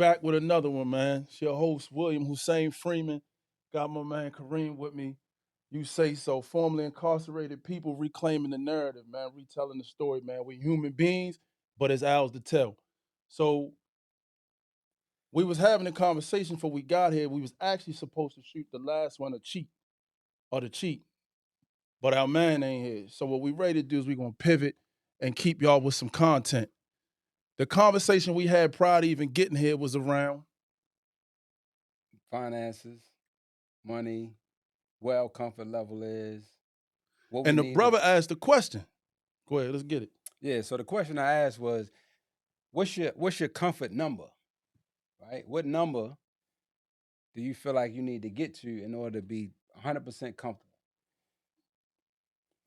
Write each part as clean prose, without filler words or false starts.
back with another one, man. It's your host, William Husayn Freeman. Got my man Kareem with me. You say so. Formerly incarcerated people reclaiming the narrative, man, retelling the story, man. We human beings, but it's ours to tell. So we was having a conversation before we got here. We was actually supposed to shoot the last one, the cheat, but our man ain't here. So what we ready to do is we gonna pivot and keep y'all with some content. The conversation we had prior to even getting here was around finances, money, where our comfort level is, what we and the need to. brother asked the question. Go ahead, let's get it. Yeah. So the question I asked was, what's your comfort number, right? What number do you feel like you need to get to in order to be 100% comfortable?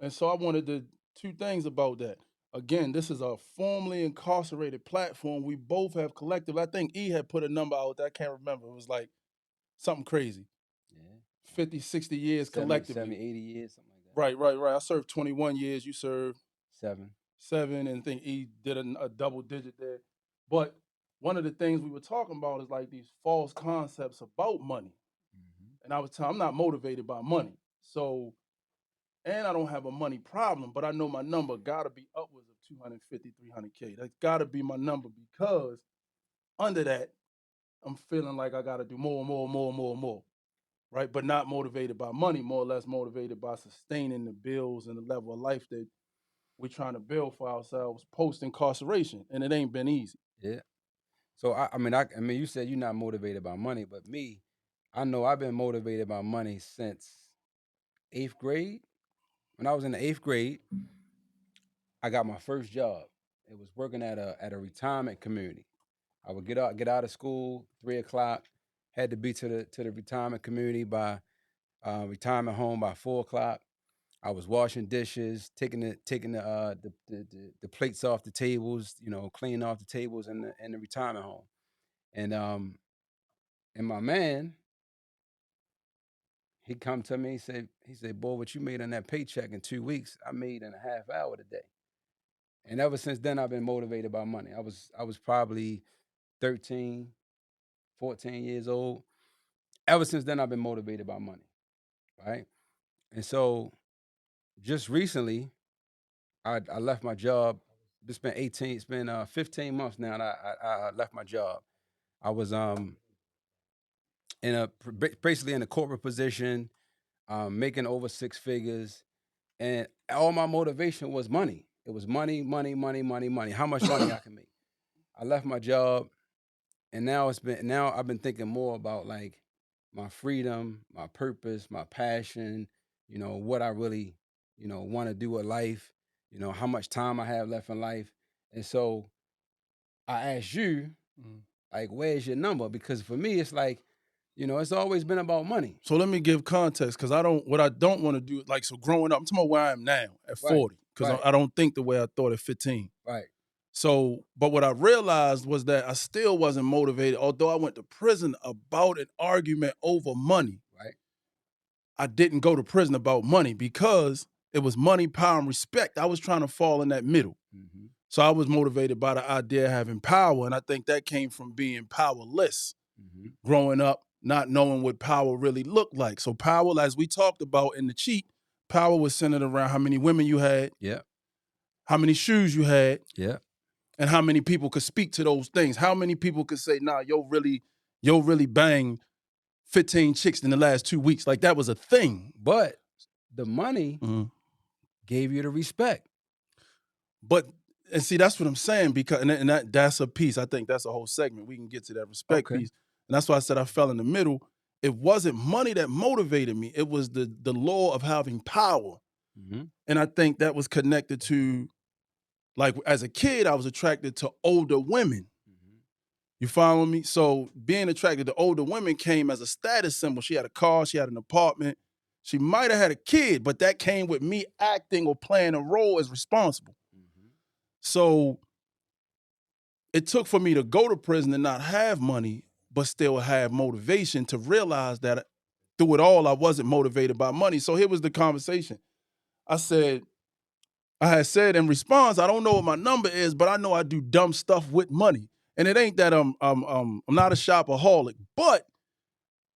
And so I wanted to two things about that. Again, this is a formerly incarcerated platform. We both have collective. I think E had put a number out that I can't remember. It was like something crazy. Yeah. 50, 60 years 70, collectively. 80 years, something like that. Right. I served 21 years. You served 7. 7, and I think E did a double digit there. But one of the things we were talking about is like these false concepts about money. And I was telling I'm not motivated by money. So, and I don't have a money problem, but I know my number gotta be upwards of 250, 300K. That's gotta be my number because under that, I'm feeling like I gotta do more. Right? But not motivated by money, more or less motivated by sustaining the bills and the level of life that we're trying to build for ourselves post incarceration. And it ain't been easy. Yeah. So I mean, you said you're not motivated by money, but me, I know I've been motivated by money since 8th grade. When I was in the 8th grade, I got my first job. It was working at a retirement community. I would get out of school 3 o'clock, had to be to the retirement community by retirement home by 4 o'clock. I was washing dishes, taking the plates off the tables, cleaning off the tables in the retirement home. And my man, he come to me, he said, boy, what you made on that paycheck in 2 weeks, I made in a half hour today. And ever since then, I've been motivated by money. I was probably 13, 14 years old. Ever since then, I've been motivated by money, right? And so just recently, I left my job. It's been 15 months now, and I left my job. I was basically in a corporate position, making over 6 figures, and all my motivation was money. It was money. How much money I can make. I left my job, and now I've been thinking more about like my freedom, my purpose, my passion. What I really want to do with life. How much time I have left in life, and so I asked you, like, where's your number? Because for me, it's like, it's always been about money. So let me give context because what I don't want to do, like, so growing up, I'm talking about where I am now at 40, because Right. I don't think the way I thought at 15. Right. So, but what I realized was that I still wasn't motivated, although I went to prison about an argument over money. Right. I didn't go to prison about money because it was money, power, and respect. I was trying to fall in that middle. Mm-hmm. So I was motivated by the idea of having power, and I think that came from being powerless, growing up, not knowing what power really looked like. So power, as we talked about in the cheat, power was centered around how many women you had, Yeah. how many shoes you had, Yeah. and how many people could speak to those things. How many people could say, nah, yo really banged 15 chicks in the last 2 weeks. Like, that was a thing. But the money gave you the respect. But, and see, that's what I'm saying, because that's a piece. I think that's a whole segment. We can get to that respect piece. And that's why I said I fell in the middle. It wasn't money that motivated me. It was the law of having power. And I think that was connected to, like, as a kid, I was attracted to older women. You follow me? So being attracted to older women came as a status symbol. She had a car, she had an apartment. She might have had a kid, but that came with me acting or playing a role as responsible. So it took for me to go to prison and not have money, but still have motivation to realize that through it all, I wasn't motivated by money. So here was the conversation. I had said in response, I don't know what my number is, but I know I do dumb stuff with money. And it ain't that I'm not a shopaholic, but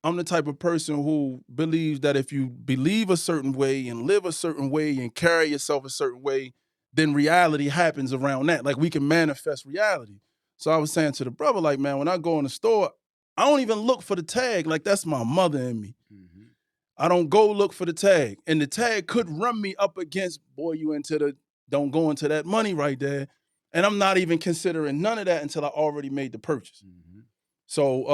I'm the type of person who believes that if you believe a certain way and live a certain way and carry yourself a certain way, then reality happens around that. Like we can manifest reality. So I was saying to the brother, like, man, when I go in the store, I don't even look for the tag. Like that's my mother in me. Mm-hmm. I don't go look for the tag. And the tag could run me up against, boy, you into the, don't go into that money right there. And I'm not even considering none of that until I already made the purchase. Mm-hmm. So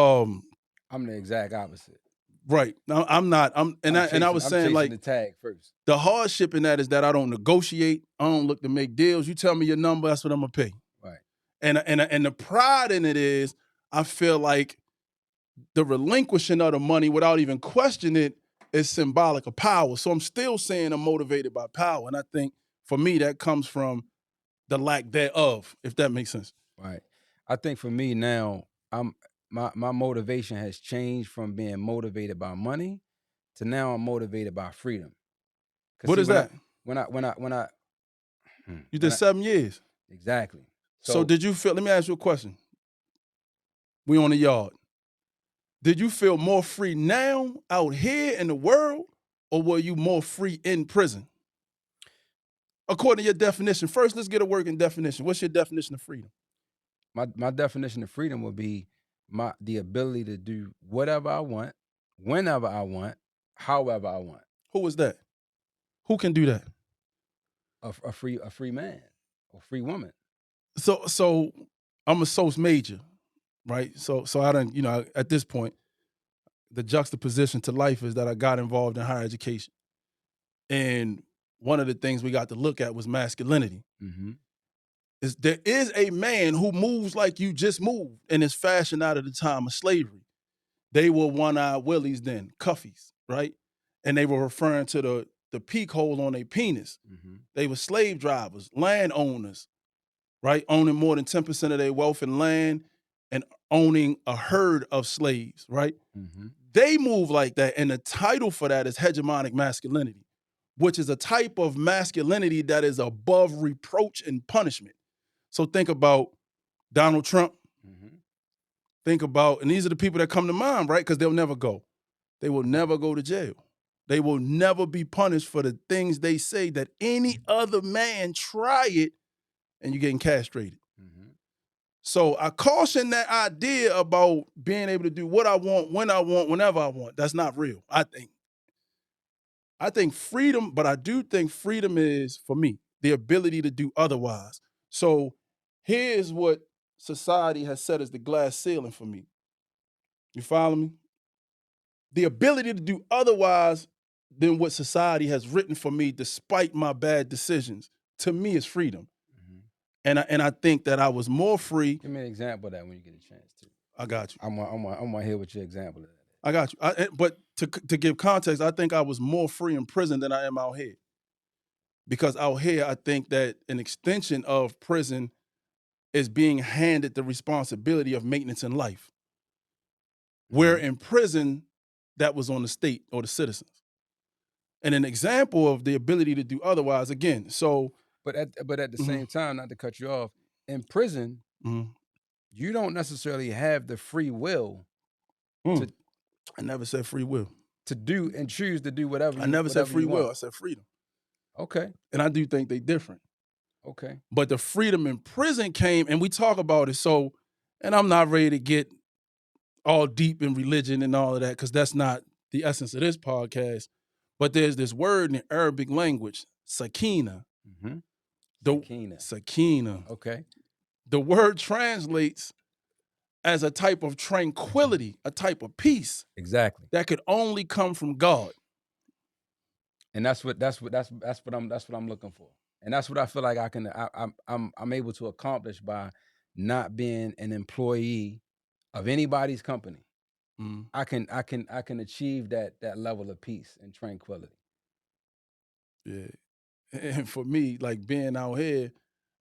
I'm the exact opposite. Right. No, I'm not. I was saying like the tag first. The hardship in that is that I don't negotiate. I don't look to make deals. You tell me your number, that's what I'm gonna pay. Right. And the pride in it is I feel like the relinquishing of the money without even questioning it is symbolic of power. So I'm still saying I'm motivated by power. And I think for me that comes from the lack thereof, if that makes sense. Right. I think for me now, my motivation has changed from being motivated by money to now I'm motivated by freedom. What is that? When I You did 7 years. Exactly. So did you feel, let me ask you a question. We on the yard. Did you feel more free now out here in the world, or were you more free in prison? According to your definition. First, let's get a working definition. What's your definition of freedom? My definition of freedom would be the ability to do whatever I want, whenever I want, however I want. Who is that? Who can do that? A free man or free woman. So I'm a source major, right? So I don't, at this point, the juxtaposition to life is that I got involved in higher education. And one of the things we got to look at was masculinity. Mm-hmm. There is a man who moves like you just moved and is fashioned out of the time of slavery. They were one-eyed willies then, cuffies, right? And they were referring to the peak hole on their penis. Mm-hmm. They were slave drivers, landowners, right? Owning more than 10% of their wealth and land and owning a herd of slaves, right? Mm-hmm. They move like that. And the title for that is hegemonic masculinity, which is a type of masculinity that is above reproach and punishment. So think about Donald Trump. Mm-hmm. Think about, and these are the people that come to mind, right? Because they'll never go. They will never go to jail. They will never be punished for the things they say that any other man try it and you're getting castrated. Mm-hmm. So I caution that idea about being able to do what I want, when I want, whenever I want. That's not real, I think. I think freedom, but I do think freedom is, for me, the ability to do otherwise. So here's what society has set as the glass ceiling for me. You follow me? The ability to do otherwise than what society has written for me despite my bad decisions, to me is freedom. Mm-hmm. And I think that I was more free. Give me an example of that when you get a chance to. I got you. I'm gonna hear what your example is. I got you. But to give context, I think I was more free in prison than I am out here. Because out here, I think that an extension of prison is being handed the responsibility of maintenance in life. Where in prison, that was on the state or the citizens. And an example of the ability to do otherwise, again, so. But at the same time, not to cut you off, in prison, you don't necessarily have the free will to. I never said free will. To do and choose to do whatever. I never said free will. I said freedom. Okay. And I do think they're different. Okay. But the freedom in prison came, and we talk about it. So, and I'm not ready to get all deep in religion and all of that, because that's not the essence of this podcast. But there's this word in the Arabic language, sakina. Mm-hmm. Sakina. Okay. The word translates as a type of tranquility, a type of peace. Exactly. That could only come from God. And that's what I'm looking for. And that's what I feel like I'm able to accomplish by not being an employee of anybody's company. Mm. I can achieve that level of peace and tranquility. Yeah. And for me, like being out here,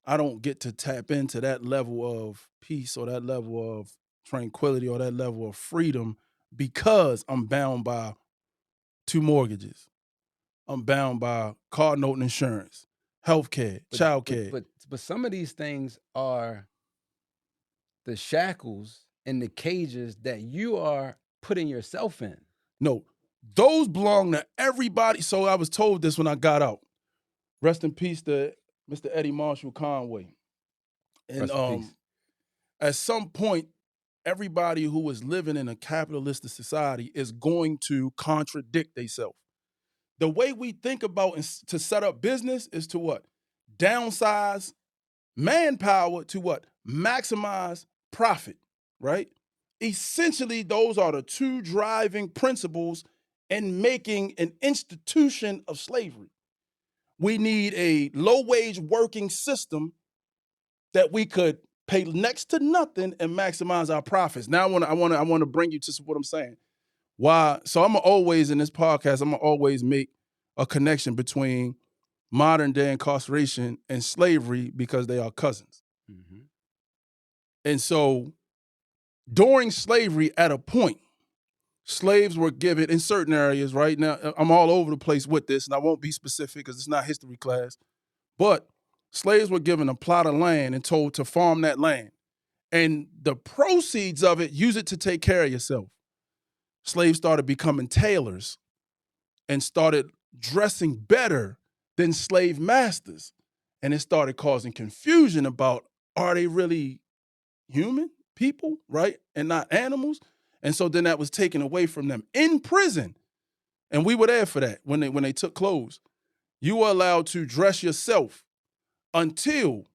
I don't get to tap into that level of peace or that level of tranquility or that level of freedom because I'm bound by 2 mortgages. I'm bound by car note and insurance, healthcare, childcare. But some of these things are the shackles and the cages that you are putting yourself in. No, those belong to everybody. So I was told this when I got out. Rest in peace to Mr. Eddie Marshall Conway. And at some point, everybody who is living in a capitalistic society is going to contradict themselves. The way we think about to set up business is to what? Downsize manpower to what? Maximize profit, right? Essentially, those are the two driving principles in making an institution of slavery. We need a low-wage working system that we could pay next to nothing and maximize our profits. Now I want to bring you to what I'm saying. Why? So I'm always in this podcast, I'm gonna always make a connection between modern day incarceration and slavery because they are cousins. Mm-hmm. And so during slavery, at a point, slaves were given in certain areas, right? Now, I'm all over the place with this, and I won't be specific because it's not history class, but slaves were given a plot of land and told to farm that land. And the proceeds of it, use it to take care of yourself. Slaves started becoming tailors and started dressing better than slave masters. And it started causing confusion about, are they really human people, right? And not animals? And so then that was taken away from them in prison. And we were there for that when they took clothes. You were allowed to dress yourself until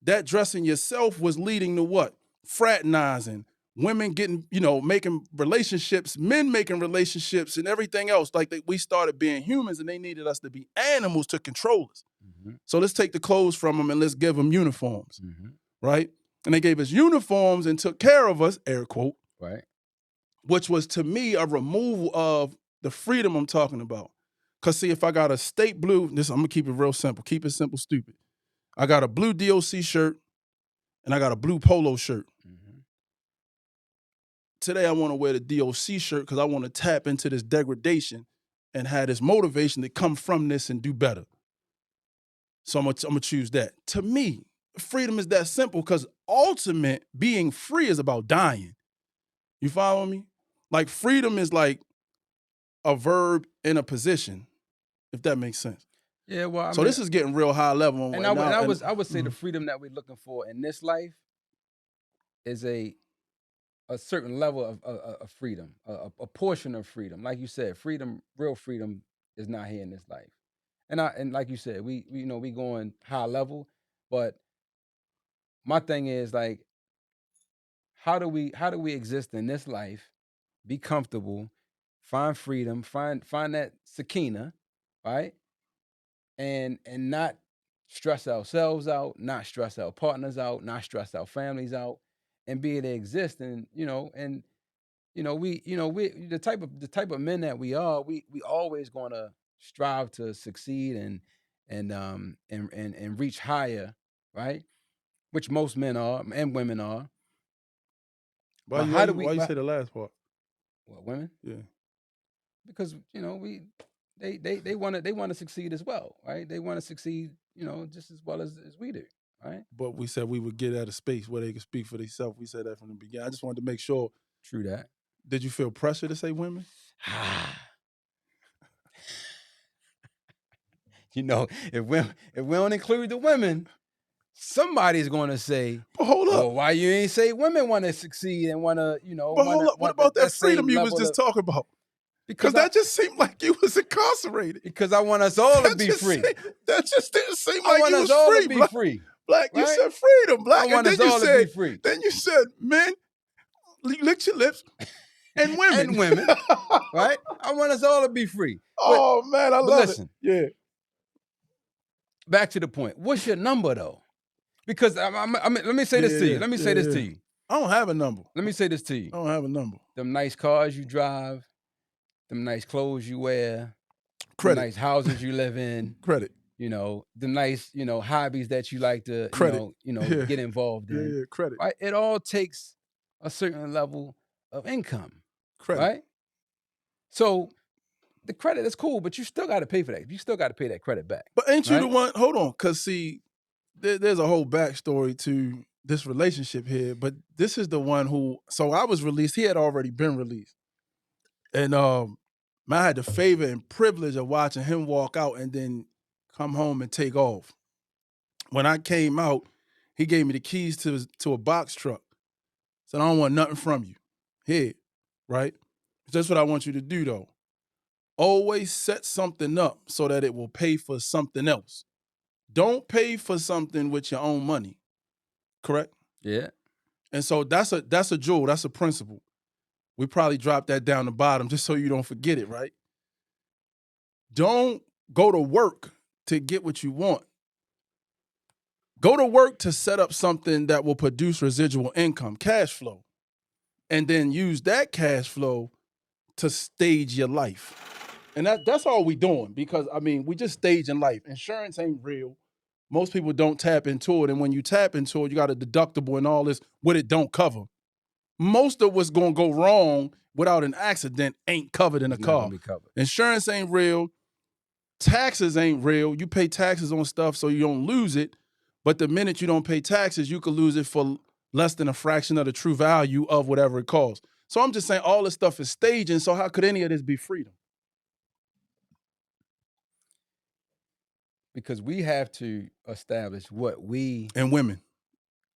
that dressing yourself was leading to what? Fraternizing, women getting, making relationships, men making relationships and everything else. Like we started being humans and they needed us to be animals to control us. Mm-hmm. So let's take the clothes from them and let's give them uniforms, mm-hmm. right? And they gave us uniforms and took care of us, air quote, right? Which was to me a removal of the freedom I'm talking about. Because see, if I got a state blue, I'm gonna keep it real simple, keep it simple, stupid. I got a blue DOC shirt and I got a blue polo shirt. Mm-hmm. Today I want to wear the DOC shirt because I want to tap into this degradation and have this motivation to come from this and do better. So I'm gonna choose that. To me, freedom is that simple because ultimate being free is about dying. You follow me? Like freedom is like a verb in a position, if that makes sense. Yeah, well, so this is getting real high level. And I would say the freedom that we're looking for in this life is a certain level of freedom, a portion of freedom. Like you said, freedom, real freedom is not here in this life. And like you said, we going high level, but my thing is like, how do we exist in this life, be comfortable, find freedom, find that sakina, right? And not stress ourselves out, not stress our partners out, not stress our families out, and be able to exist. And we the type of men that we are, we always gonna strive to succeed and reach higher, right? Which most men are and women are. Why you say the last part? What, women? Yeah. Because they want to succeed as well, right? They want to succeed, just as well as we do, right? But we said we would get at a space where they could speak for themselves. We said that from the beginning. I just wanted to make sure. True that. Did you feel pressure to say women? If we don't include the women, somebody's going to say, but hold up. Well, why you ain't say women want to succeed and want to, But hold up. What about that freedom you was just talking about? Because that just seemed like you was incarcerated. Because I want us all to be free. That just didn't seem like you was free. I want us all to be free. Black, right? You said freedom, Black. I want us all to be free. Then you said men, lick your lips, and women. And women, right? I want us all to be free. Oh, man, I love it. Yeah. Back to the point. What's your number, though? Because let me say this to you. Let me say this to you. I don't have a number. Let me say this to you. I don't have a number. Them nice cars you drive, them nice clothes you wear, credit. The nice houses you live in, credit. The nice, hobbies that you like to, credit. Get involved in. Yeah, credit. Right? It all takes a certain level of income. Credit. Right? So the credit is cool, but you still got to pay for that. You still got to pay that credit back. But ain't you the one? Hold on, because see, there's a whole backstory to this relationship here, but this is the one who. So I was released. He had already been released, and I had the favor and privilege of watching him walk out and then come home and take off. When I came out, he gave me the keys to a box truck. Said, I don't want nothing from you. Here, right? That's what I want you to do, though. Always set something up so that it will pay for something else. Don't pay for something with your own money. Correct? Yeah. And so that's a jewel. That's a principle. We probably drop that down the bottom just so you don't forget it, right? Don't go to work to get what you want. Go to work to set up something that will produce residual income, cash flow, and then use that cash flow to stage your life. And that's all we doing, because, I mean, we just staging life. Insurance ain't real. Most people don't tap into it. And when you tap into it, you got a deductible and all this, what it don't cover. Most of what's going to go wrong without an accident ain't covered in a car. Not gonna be covered. Insurance ain't real. Taxes ain't real. You pay taxes on stuff so you don't lose it. But the minute you don't pay taxes, you could lose it for less than a fraction of the true value of whatever it costs. So I'm just saying all this stuff is staging. So how could any of this be freedom? Because we have to establish what we And women.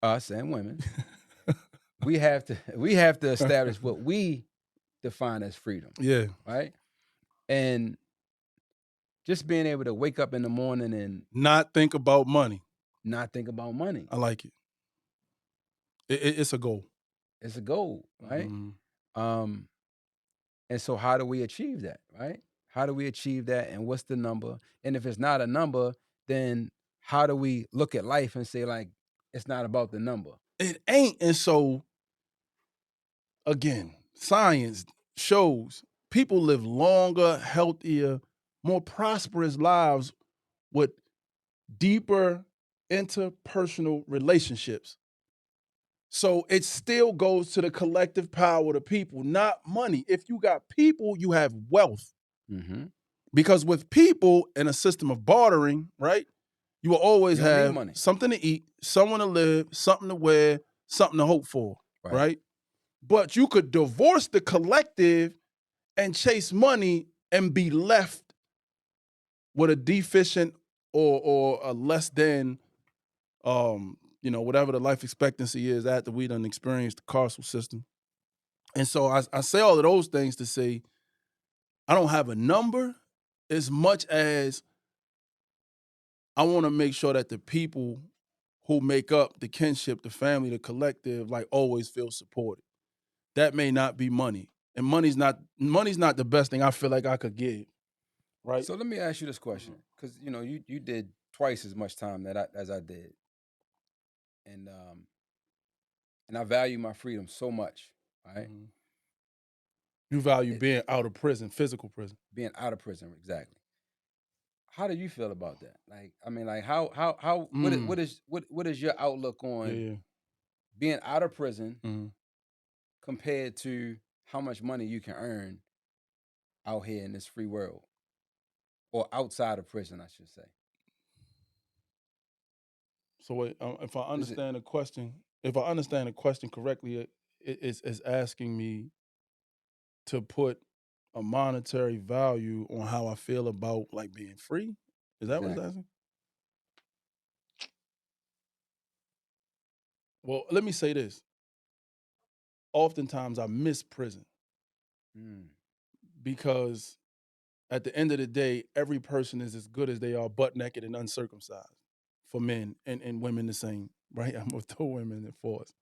Us and women. we have to establish what we define as freedom. Yeah. Right? And just being able to wake up in the morning and not think about money. Not think about money. I like it. It's a goal. It's a goal, right? And so how do we achieve that, right? How do we achieve that, and what's the number? And if it's not a number, then how do we look at life and say, like, it's not about the number? It ain't. And so, again, science shows people live longer, healthier, more prosperous lives with deeper interpersonal relationships. So it still goes to the collective power of the people, not money. If you got people, you have wealth. Mm-hmm. Because with people in a system of bartering, right, you will always have something to eat, someone to live, something to wear, something to hope for, right? But you could divorce the collective and chase money and be left with a deficient or a less than, whatever the life expectancy is after we done experienced the carceral system. And so I say all of those things to say I don't have a number as much as I want to make sure that the people who make up the kinship, the family, the collective, like always feel supported. That may not be money. And money's not the best thing I feel like I could give. Right. So let me ask you this question. Because you did twice as much time as I did. And I value my freedom so much, right? Mm-hmm. You value being out of prison, physical prison. Being out of prison, exactly. How do you feel about that? Like, I mean, like how what is your outlook on being out of prison compared to how much money you can earn out here in this free world, or outside of prison, I should say? So wait, if I understand the question correctly, it's asking me to put a monetary value on how I feel about like being free. Is that what it's asking? Well, let me say this. Oftentimes I miss prison because at the end of the day, every person is as good as they are butt naked and uncircumcised for men, and women the same, right? I'm gonna throw women in for us.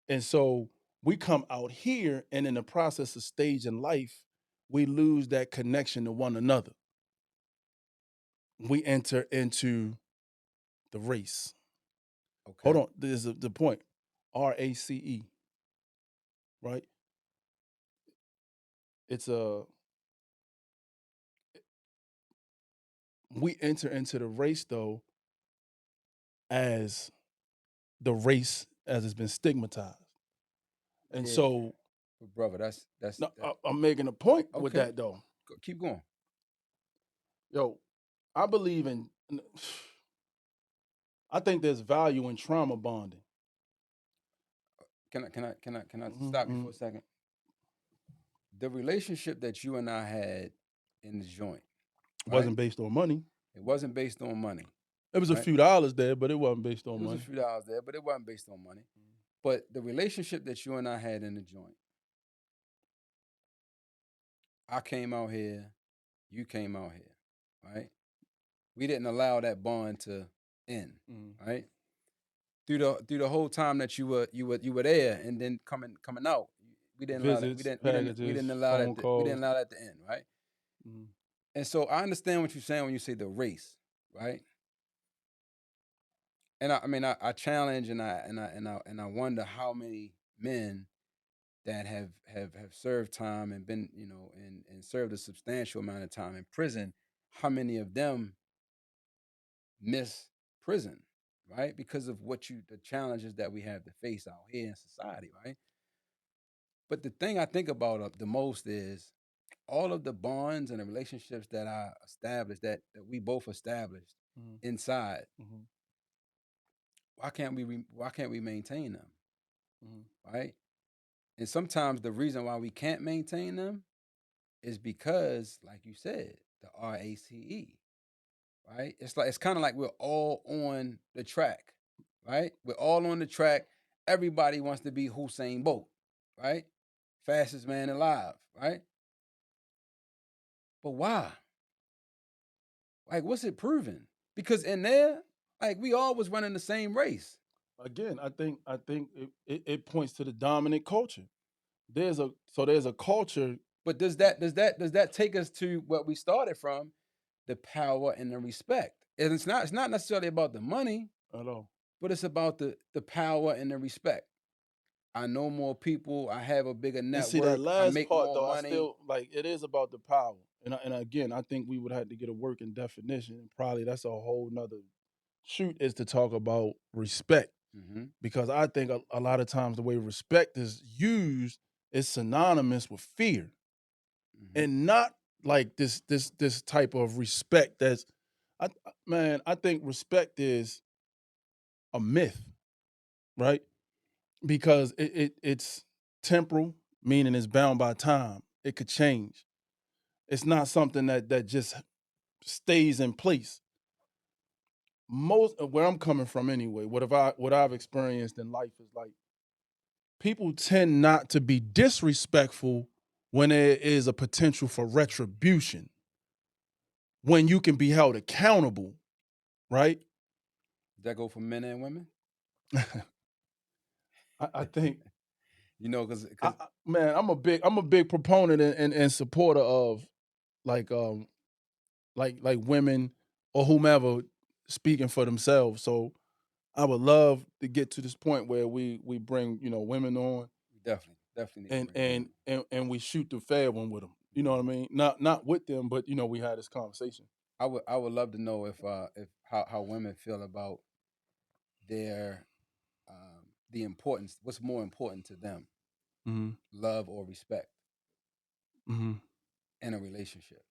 And so we come out here, and in the process of staging life, we lose that connection to one another. We enter into the race. Okay. Hold on, this is the point. RACE, right? We enter into the race though as the race as it's been stigmatized. And so, brother, that's I'm making a point with that though. Keep going. Yo, I think there's value in trauma bonding. can I stop you for a second? The relationship that you and I had in the joint, right? Wasn't based on money. It wasn't based on money. It was a few dollars there, but it wasn't based on It was money. a few dollars there, but it wasn't based on money. But the relationship that you and I had in the joint, I came out here, you came out here, right? We didn't allow that bond to end, right? Through the whole time that you were there, and then coming out, we didn't allow that. We didn't allow that. We didn't allow that to end, right? And so I understand what you're saying when you say the race, right? And I challenge and I wonder how many men that have served time and been, and served a substantial amount of time in prison, how many of them miss prison, right? Because of the challenges that we have to face out here in society, right? But the thing I think about the most is all of the bonds and the relationships that I established, that we both established inside. Why can't we maintain them, right? And sometimes the reason why we can't maintain them is because, like you said, the RACE, right? It's kind of like we're all on the track, right? We're all on the track. Everybody wants to be Husayn Bolt, right? Fastest man alive, right? But why? Like, what's it proving? Because in there, like, we all was running the same race. Again, I think it points to the dominant culture. There's a culture. But does that take us to what we started from, the power and the respect? And it's not necessarily about the money at all, but it's about the power and the respect. I know more people. I have a bigger network. And see, that last I make part more though, money. I still like it is about the power. And again, I think we would have to get a working definition. And probably that's a whole nother shoot, is to talk about respect. Because I think a lot of times the way respect is used is synonymous with fear. And not like this type of respect that's I think respect is a myth, right? Because it's temporal, meaning it's bound by time. It could change. It's not something that just stays in place. Most of where I'm coming from anyway, what I've experienced in life is like people tend not to be disrespectful when there is a potential for retribution. When you can be held accountable, right? Does that go for men and women? I think because man, I'm a big proponent and supporter of like women or whomever speaking for themselves. So I would love to get to this point where we bring women on, definitely, and we shoot the fair one with them. You know what I mean? Not with them, but we had this conversation. I would love to know if how women feel about their the importance. What's more important to them, love or respect, in a relationship?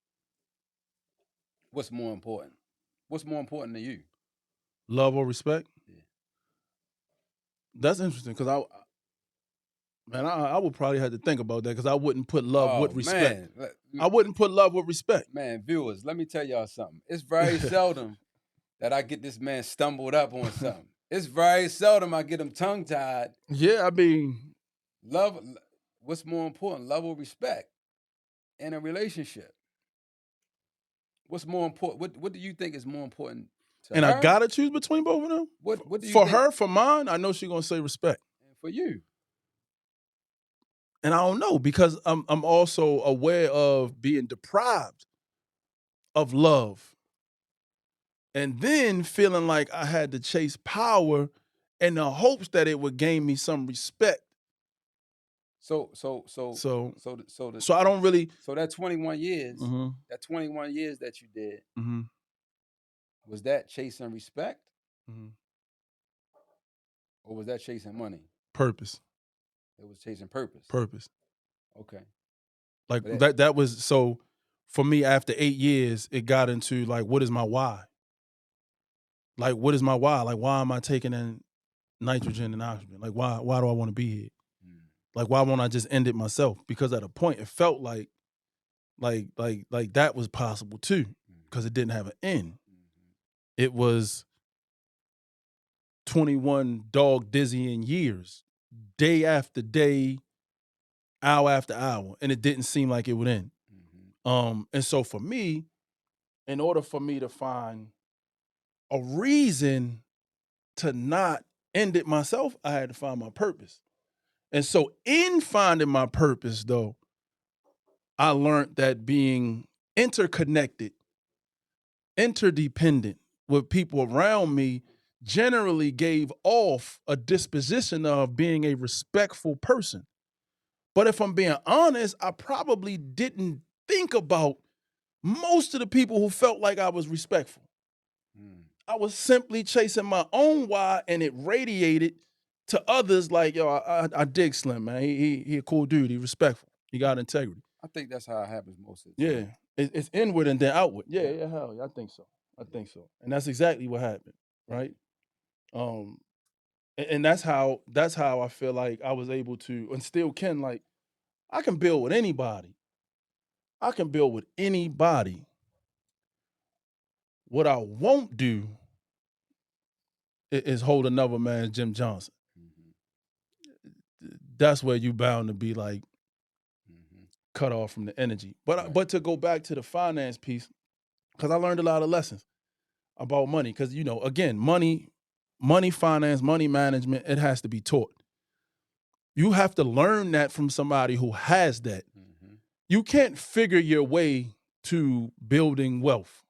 What's more important? What's more important to you? Love or respect? Yeah. That's interesting because I would probably have to think about that because I wouldn't put love with respect. Man. I wouldn't put love with respect. Man, viewers, let me tell y'all something. It's very seldom that I get this man stumbled up on something. It's very seldom I get him tongue-tied. Yeah, I mean, love. What's more important, love or respect in a relationship? What's more important? What do you think is more important to her? And I gotta choose between both of them. What do you for think? her? For mine, I know she's gonna say respect. And for you? And I don't know because I'm also aware of being deprived of love, and then feeling like I had to chase power in the hopes that it would gain me some respect. So I don't really. So that 21 years, that 21 years that you did, was that chasing respect, or was that chasing money? Purpose. It was chasing purpose. Purpose. Okay. Like that was so. For me, after 8 years, it got into like, what is my why? Like, what is my why? Like, why am I taking in nitrogen and oxygen? Like, why do I want to be here? Like, why won't I just end it myself? Because at a point it felt like that was possible too, because it didn't have an end. It was 21 dog dizzying years, day after day, hour after hour, and it didn't seem like it would end. And so for me, in order for me to find a reason to not end it myself, I had to find my purpose. And so in finding my purpose, though, I learned that being interconnected, interdependent with people around me generally gave off a disposition of being a respectful person. But if I'm being honest, I probably didn't think about most of the people who felt like I was respectful. I was simply chasing my own why, and it radiated to others like, yo, I dig Slim, man. He a cool dude. He respectful. He got integrity. I think that's how it happens most of the time. Yeah, it's inward and then outward. Yeah, hell yeah, I think so. I think so, and that's exactly what happened, right? And that's how I feel like I was able to, and still can, like, I can build with anybody. I can build with anybody. What I won't do is hold another man, Jim Johnson. That's where you bound to be like cut off from the energy. But to go back to the finance piece, because I learned a lot of lessons about money. Because, you know, again, money finance, money management, it has to be taught. You have to learn that from somebody who has that. You can't figure your way to building wealth.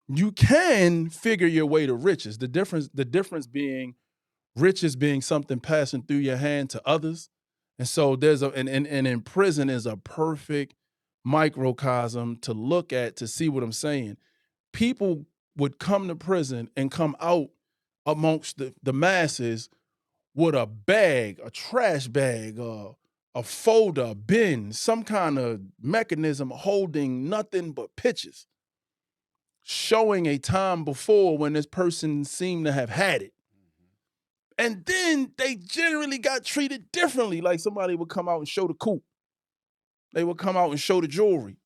You can figure your way to riches. The difference being riches being something passing through your hand to others. And so there's and in prison is a perfect microcosm to look at to see what I'm saying. People would come to prison and come out amongst the masses with a bag, a trash bag, a folder, a bin, some kind of mechanism holding nothing but pictures, showing a time before when this person seemed to have had it. And then they generally got treated differently. Like somebody would come out and show the coupe. They would come out and show the jewelry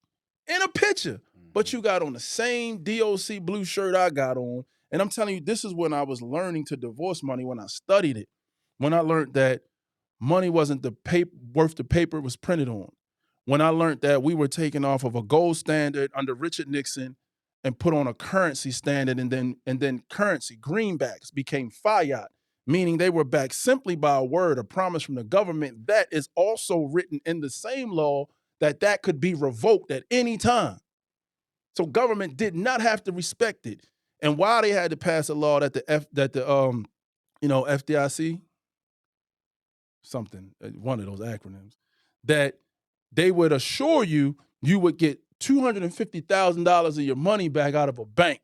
in a picture. But you got on the same DOC blue shirt I got on. And I'm telling you, this is when I was learning to divorce money, when I studied it. When I learned that money wasn't the paper worth the paper it was printed on. When I learned that we were taken off of a gold standard under Richard Nixon and put on a currency standard, and then currency, greenbacks, became fiat, meaning they were backed simply by a word, a promise from the government that is also written in the same law that could be revoked at any time. So government did not have to respect it. And why they had to pass a law that the FDIC, something, one of those acronyms, that they would assure you would get $250,000 of your money back out of a bank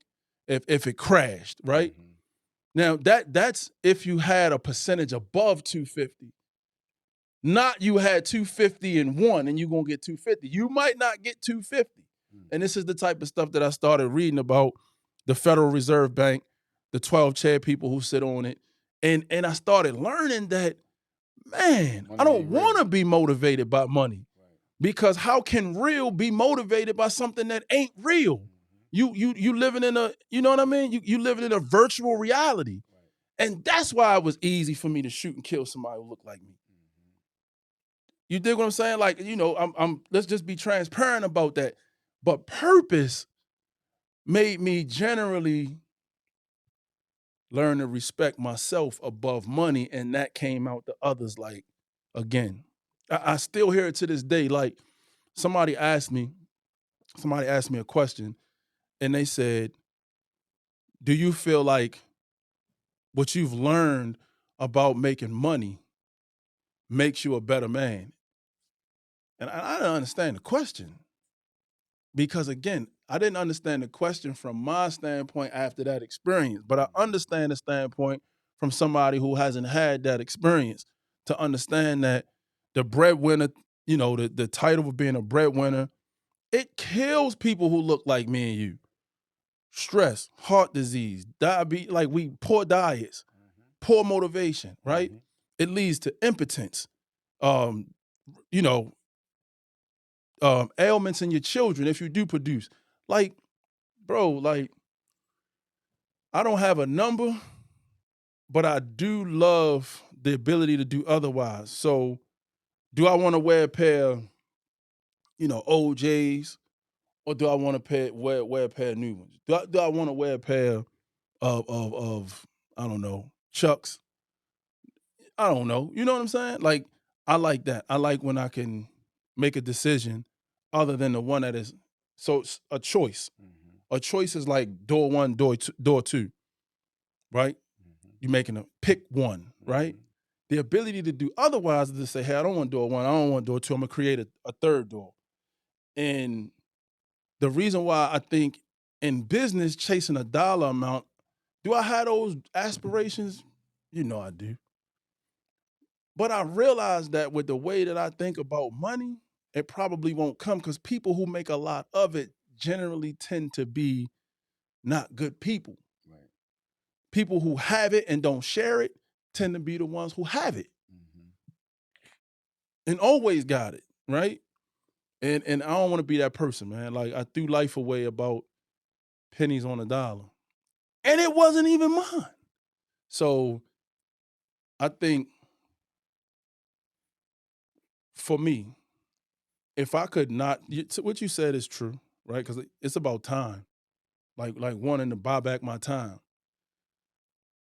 if it crashed, right? Now that's if you had a percentage above 250. Not you had 250 and one and you're gonna get 250. You might not get 250. And this is the type of stuff that I started reading about the Federal Reserve Bank, the 12 chair people who sit on it. And I started learning that, man, I don't want to be motivated by money. Because how can real be motivated by something that ain't real? You living in a, you know what I mean? You living in a virtual reality. And that's why it was easy for me to shoot and kill somebody who looked like me. You dig what I'm saying? Like, you know, I'm let's just be transparent about that. But purpose made me generally learn to respect myself above money, and that came out to others. Like, again, I still hear it to this day. Like, somebody asked me a question, and they said, do you feel like what you've learned about making money makes you a better man? And I didn't understand the question. Because again, I didn't understand the question from my standpoint after that experience, but I understand the standpoint from somebody who hasn't had that experience to understand that the breadwinner, you know, the title of being a breadwinner, it kills people who look like me and you. Stress, heart disease, diabetes, like poor diets, poor motivation, right? It leads to impotence, you know, ailments in your children if you do produce. Like, bro, like, I don't have a number, but I do love the ability to do otherwise. So, do I want to wear a pair, OJs, or do I want to wear a pair of new ones? Do I want to wear a pair of I don't know, Chucks? I don't know. You know what I'm saying? Like, I like that. I like when I can make a decision other than the one that is so it's a choice. A choice is like door one, door two, right? You're making a pick one, right? The ability to do otherwise is to say, hey, I don't want door one, I don't want door two, I'm gonna create a third door. And the reason why I think in business, chasing a dollar amount, do I have those aspirations? You know I do. But I realize that with the way that I think about money, it probably won't come because people who make a lot of it generally tend to be not good people. Right. People who have it and don't share it tend to be the ones who have it and always got it, right? And I don't want to be that person, man. Like, I threw life away about pennies on a dollar, and it wasn't even mine. So I think for me, if I could not, what you said is true, right? Because it's about time, like wanting to buy back my time.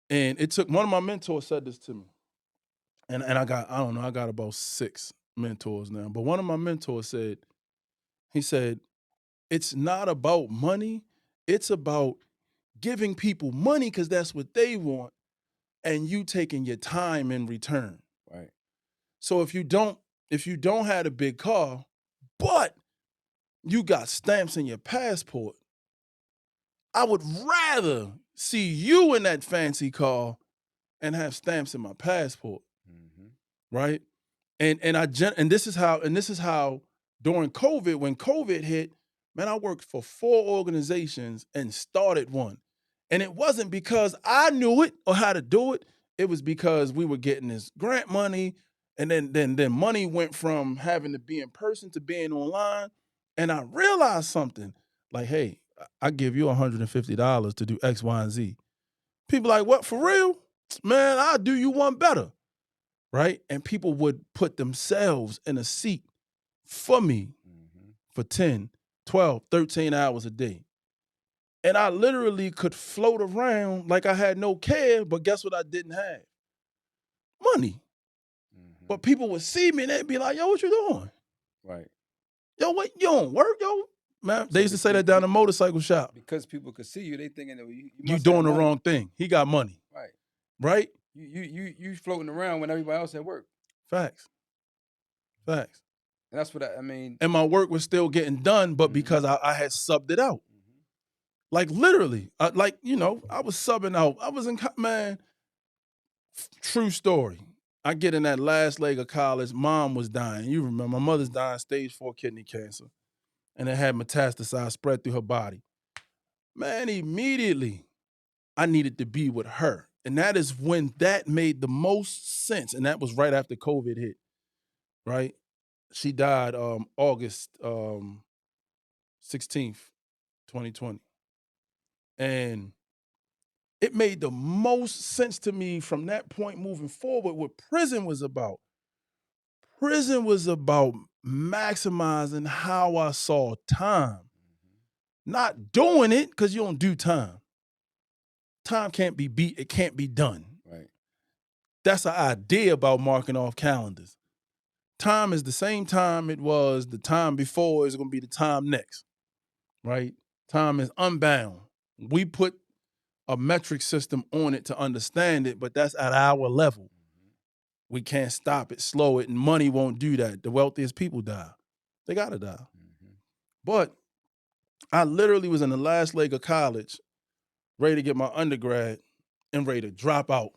And it took one of my mentors said this to me, and I got about 6 mentors now, but one of my mentors said, he said, it's not about money, it's about giving people money because that's what they want, and you taking your time in return. Right. So if you don't have a big car, but you got stamps in your passport, I would rather see you in that fancy car and have stamps in my passport, right? And this is how during COVID, when COVID hit, man, I worked for 4 organizations and started one. And it wasn't because I knew it or how to do it. It was because we were getting this grant money, and then money went from having to be in person to being online. And I realized something like, hey, I give you $150 to do X, Y, and Z. People like, what, for real? Man, I'll do you one better, right? And people would put themselves in a seat for me for 10, 12, 13 hours a day. And I literally could float around like I had no care, but guess what I didn't have? Money. But people would see me and they'd be like, yo, what you doing? Right. Yo, what, you don't work, yo? Man, they used to say that down the motorcycle shop. Because people could see you, they thinking that you doing the wrong thing. He got money. Right. Right? You floating around when everybody else at work. Facts. And that's what I mean. And my work was still getting done, but because I had subbed it out. Like, literally, I was subbing out. I was in, man, true story. I get in that last leg of college, mom was dying. You remember, my mother's dying, stage 4 kidney cancer. And it had metastasized, spread through her body. Man, immediately, I needed to be with her. And that is when that made the most sense. And that was right after COVID hit, right? She died August 16th, 2020. And it made the most sense to me from that point moving forward what prison was about. Prison was about maximizing how I saw time. Not doing it because you don't do time. Time can't be beat, it can't be done. Right. That's the idea about marking off calendars. Time is the same time it was the time before is going to be the time next, right? Time is unbound. We put a metric system on it to understand it, but that's at our level. We can't stop it, slow it, and money won't do that. The wealthiest people die. They got to die. But I literally was in the last leg of college, ready to get my undergrad and ready to drop out.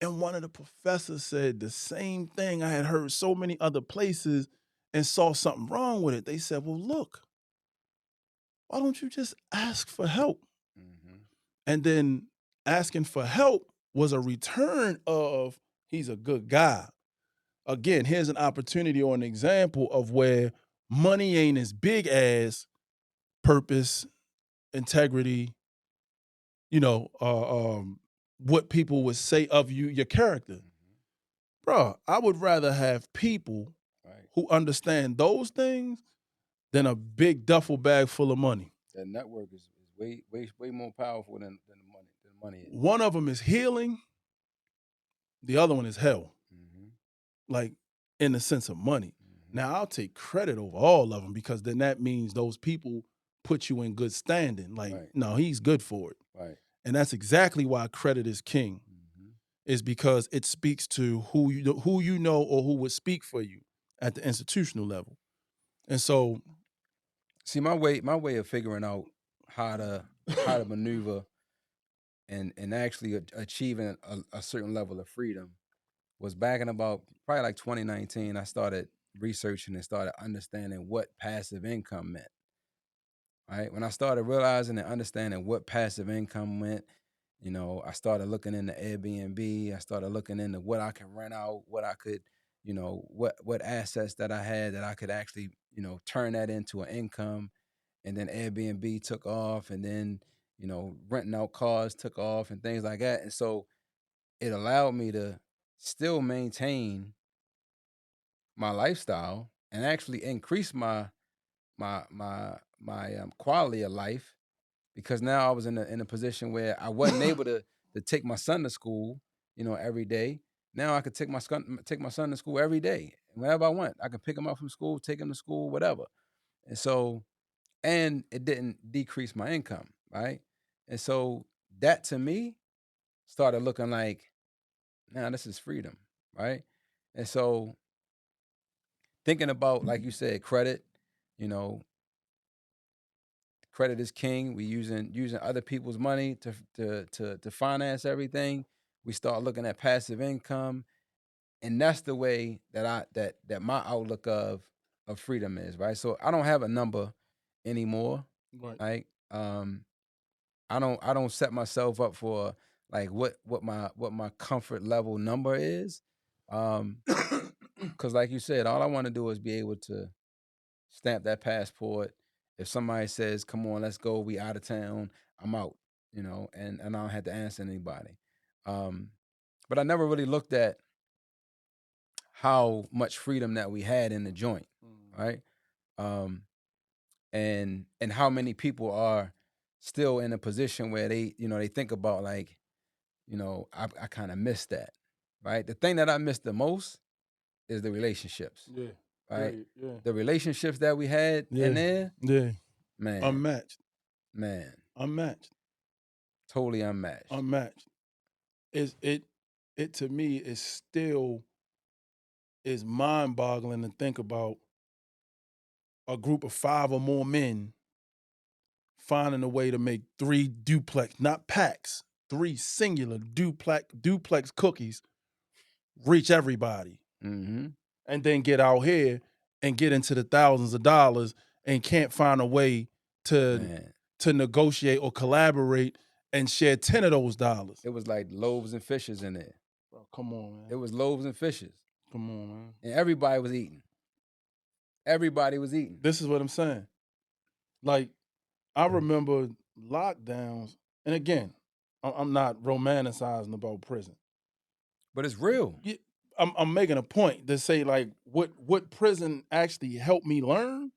And one of the professors said the same thing I had heard so many other places and saw something wrong with it. They said, well, look, why don't you just ask for help? And then asking for help was a return of, he's a good guy. Again, here's an opportunity or an example of where money ain't as big as purpose, integrity, what people would say of you, your character. Bro, I would rather have people who understand those things than a big duffel bag full of money. That network is way more powerful than the money is. One of them is healing. The other one is hell. Like, in the sense of money. Now, I'll take credit over all of them because then that means those people put you in good standing. Like, no, he's good for it. Right. And that's exactly why credit is king. Is because it speaks to who you know or who would speak for you at the institutional level. And so, see, my way of figuring out how to maneuver and actually achieving a certain level of freedom was back in about probably like 2019. I started researching and started understanding what passive income meant. Right? When I started realizing and understanding what passive income meant, I started looking into Airbnb. I started looking into what I can rent out, what I could, what assets that I had that I could actually, turn that into an income. And then Airbnb took off, and then, renting out cars took off and things like that. And so it allowed me to still maintain my lifestyle and actually increase my quality of life, because now I was in a position where I wasn't able to take my son to school, every day. Now I could take my son to school every day, whenever I want. I could pick him up from school, take him to school, whatever. And so, and it didn't decrease my income, right? And so that to me started looking like, now this is freedom, right? And so thinking about, like you said, credit, credit is king. We using other people's money to finance everything. We start looking at passive income, and that's the way that that my outlook of freedom is, right? So I don't have a number anymore, right? I don't set myself up for like what my comfort level number is, because like you said, all I want to do is be able to stamp that passport. If somebody says, "Come on, let's go," we out of town, I'm out, and I don't have to answer anybody. But I never really looked at how much freedom that we had in the joint, right? And how many people are still in a position where they think about like, I kind of missed that, right? The thing that I missed the most is the relationships. Yeah. Right? Yeah. The relationships that we had in there, man. Unmatched. Man. Unmatched. Totally unmatched. Unmatched. It to me is still mind-boggling to think about a group of 5 or more men finding a way to make 3 duplex, not packs, 3 singular duplex cookies reach everybody. And then get out here and get into the thousands of dollars and can't find a way to negotiate or collaborate and share 10 of those dollars. It was like loaves and fishes in there. Bro, come on, man. It was loaves and fishes. Come on, man. And everybody was eating. Everybody was eating. This is what I'm saying. Like, I remember lockdowns, and again, I'm not romanticizing about prison. But it's real. Yeah, I'm making a point to say, like, what prison actually helped me learn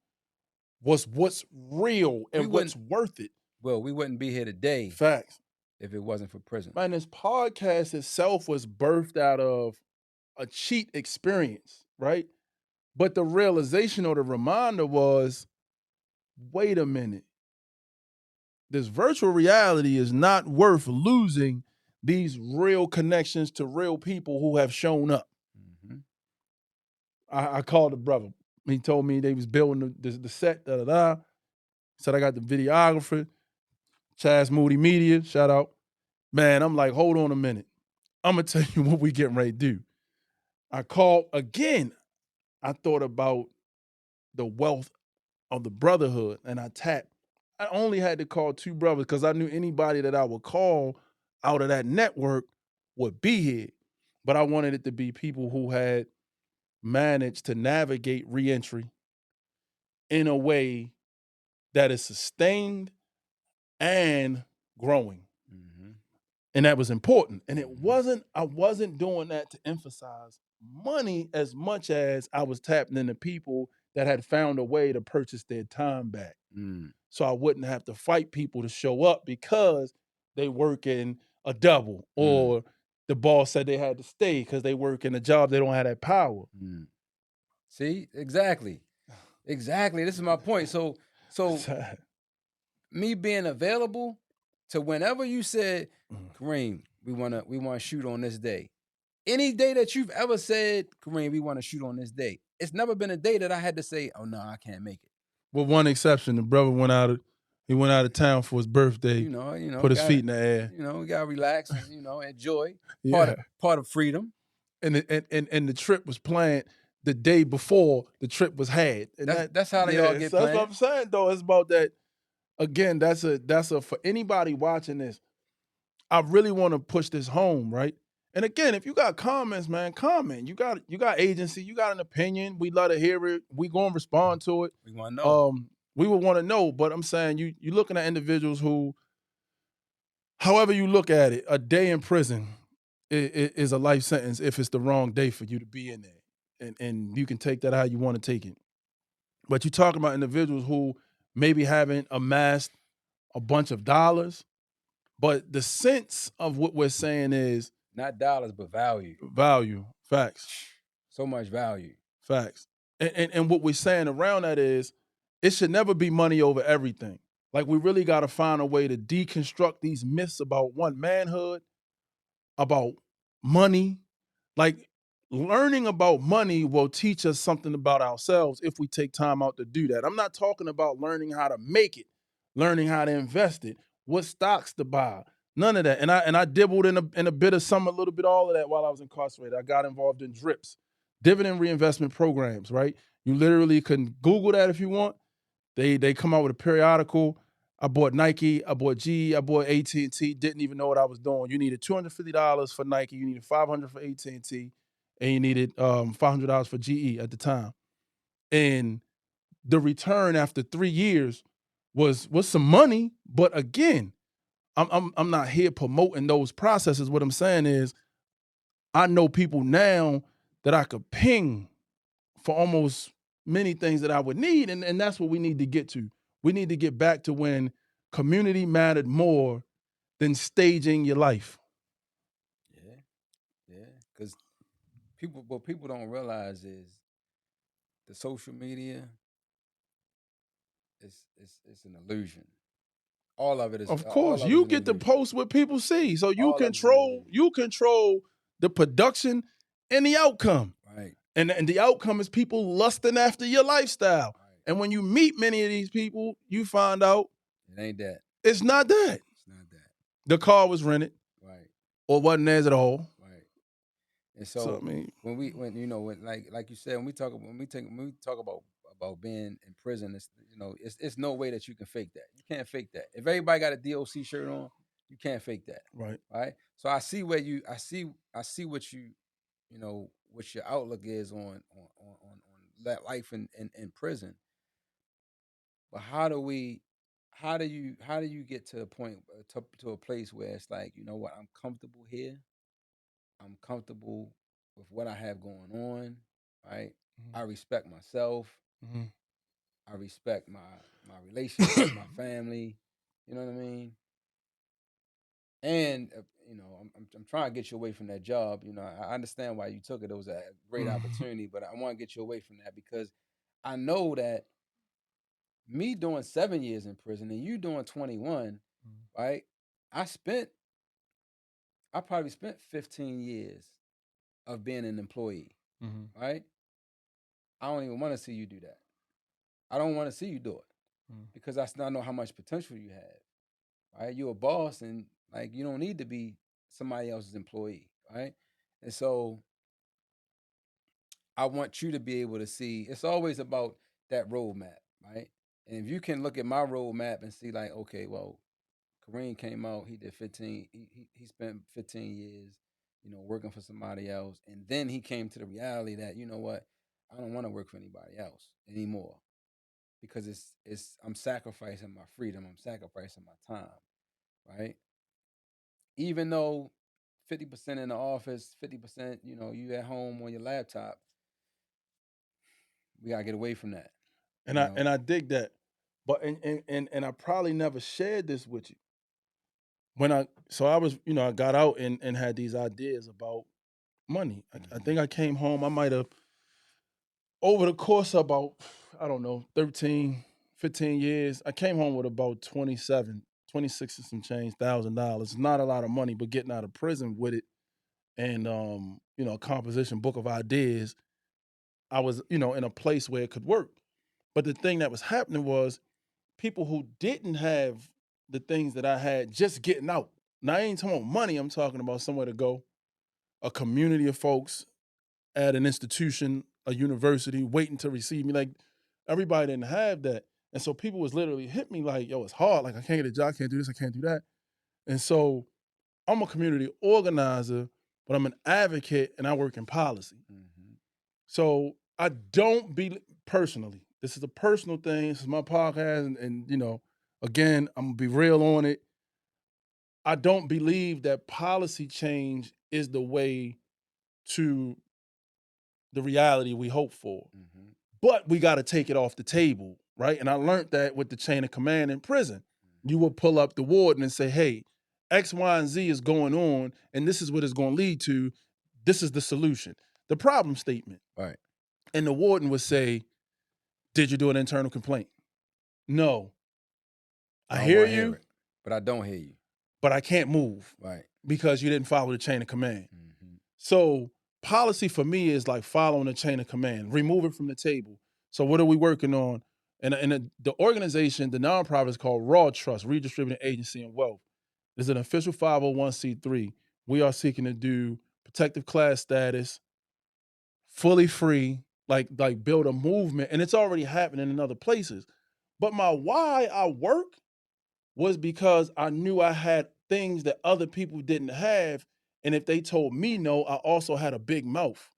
was what's real and what's worth it. Well, we wouldn't be here today. Facts. If it wasn't for prison. Man, this podcast itself was birthed out of a cheat experience, right? But the realization or the reminder was, wait a minute. This virtual reality is not worth losing these real connections to real people who have shown up. I called the brother. He told me they was building the set, Said I got the videographer, Chaz Moody Media, shout out. Man, I'm like, hold on a minute. I'm going to tell you what we getting ready to do. I called again. I thought about the wealth of the brotherhood, and I tapped. I only had to call 2 brothers because I knew anybody that I would call out of that network would be here. but I wanted it to be people who had managed to navigate reentry in a way that is sustained and growing. Mm-hmm. And that was important. And Mm-hmm. I wasn't doing that to emphasize money as much as I was tapping into people that had found a way to purchase their time back. Mm. So I wouldn't have to fight people to show up because they work in a double, Mm. or the boss said they had to stay because they work in a job they don't have that power. Mm. See, exactly. This is my point. So me being available to whenever you said, Kareem, we wanna shoot on this day. Any day that you've ever said, Kareem, we want to shoot on this day, it's never been a day that I had to say, oh no, I can't make it. With one exception, the brother went out of town for his birthday. You know, Put his feet in the air. You know, we gotta relax and enjoy. Yeah. Part of freedom. And the trip was planned the day before the trip was had. And That's how they all get planned. That's what I'm saying, though. It's about that. Again, that's a for anybody watching this. I really want to push this home, right? And again, if you got comments, man, comment. You got agency, you got an opinion. We love to hear it. We gonna respond to it. We want to know. We would want to know, but I'm saying you looking at individuals who, however you look at it, a day in prison is a life sentence if it's the wrong day for you to be in there. And you can take that how you want to take it. But you're talking about individuals who maybe haven't amassed a bunch of dollars, but the sense of what we're saying is not dollars, but value. Value. Facts. So much value. Facts. And what we're saying around that is it should never be money over everything. Like, we really got to find a way to deconstruct these myths about manhood, about money. Like, learning about money will teach us something about ourselves if we take time out to do that. I'm not talking about learning how to make it, learning how to invest it, what stocks to buy, none of that. And I dibbled in a bit of a little bit all of that while I was incarcerated. I got involved in DRIPs, dividend reinvestment programs, right? You literally can Google that if you want. They come out with a periodical. I bought Nike, I bought GE, I bought AT&T, didn't even know what I was doing. You needed $250 for Nike, you needed $500 for AT&T, and you needed $500 for GE at the time. And the return after 3 years was some money, but again, I'm not here promoting those processes. What I'm saying is I know people now that I could ping for almost many things that I would need, and that's what we need to get to. We need to get back to when community mattered more than staging your life. Yeah, because what people don't realize is the social media it's an illusion. All of it is. Of course, you get to post what people see, so you control the production and the outcome. Right. And the outcome is people lusting after your lifestyle. Right. And when you meet many of these people, you find out it ain't that. It's not that. It's not that. The car was rented. Right. Or wasn't theirs at all. Right. And so I mean, when like you said, when we talk about being in prison, it's no way that you can fake that. You can't fake that. If everybody got a DOC shirt on, you can't fake that. Right. Right. So I see what what what your outlook is on that life in prison. But how do you get to a point to a place where it's like, you know what, I'm comfortable here. I'm comfortable with what I have going on, right? Mm-hmm. I respect myself. Mm-hmm. I respect my relationship, my family. You know what I mean? And I'm trying to get you away from that job. I understand why you took it. It was a great opportunity, but I want to get you away from that because I know that me doing 7 years in prison and you doing 21, right? I probably spent 15 years of being an employee, right? I don't even want to see you do that. I don't want to see you do it because I know how much potential you have, right? You're a boss and like you don't need to be somebody else's employee, right? And so I want you to be able to see. It's always about that roadmap, right? And if you can look at my roadmap and see, like, okay, well, Kareem came out, he did 15. He spent 15 years. working for somebody else. And then he came to the reality that, you know what, I don't want to work for anybody else anymore, because I'm sacrificing my freedom, I'm sacrificing my time, right? Even though 50% in the office, 50%, you at home on your laptop, we gotta get away from that. And I dig that. But and I probably never shared this with you. I was, I got out and had these ideas about money. I think I came home, I might have over the course of about, I don't know, 13, 15 years, I came home with about 27, 26 and some change $1,000. Not a lot of money, but getting out of prison with it and a composition book of ideas, I was, in a place where it could work. But the thing that was happening was people who didn't have the things that I had just getting out. Now I ain't talking about money, I'm talking about somewhere to go, a community of folks at an institution, a university, waiting to receive me. Like everybody didn't have that. And so people was literally hit me like, yo, it's hard. Like I can't get a job, I can't do this, I can't do that. And so I'm a community organizer, but I'm an advocate and I work in policy. So I don't be personally, this is a personal thing. This is my podcast. And again, I'm gonna be real on it. I don't believe that policy change is the way to the reality we hope for. But we got to take it off the table, right? And I learned that with the chain of command in prison. You will pull up the warden and say, hey, X, Y, and Z is going on, and this is what it's going to lead to. This is the solution. The problem statement. Right. And the warden would say, did you do an internal complaint? No. I hear you, but I don't hear you. But I can't move. Right. Because you didn't follow the chain of command. So policy for me is like following the chain of command, remove it from the table. So what are we working on? And the organization, the nonprofit is called Raw Trust, Redistributing Agency and Wealth. It's an official 501c3. We are seeking to do protective class status, fully free, like build a movement. And it's already happening in other places. But my why I work was because I knew I had things that other people didn't have. And if they told me no, I also had a big mouth.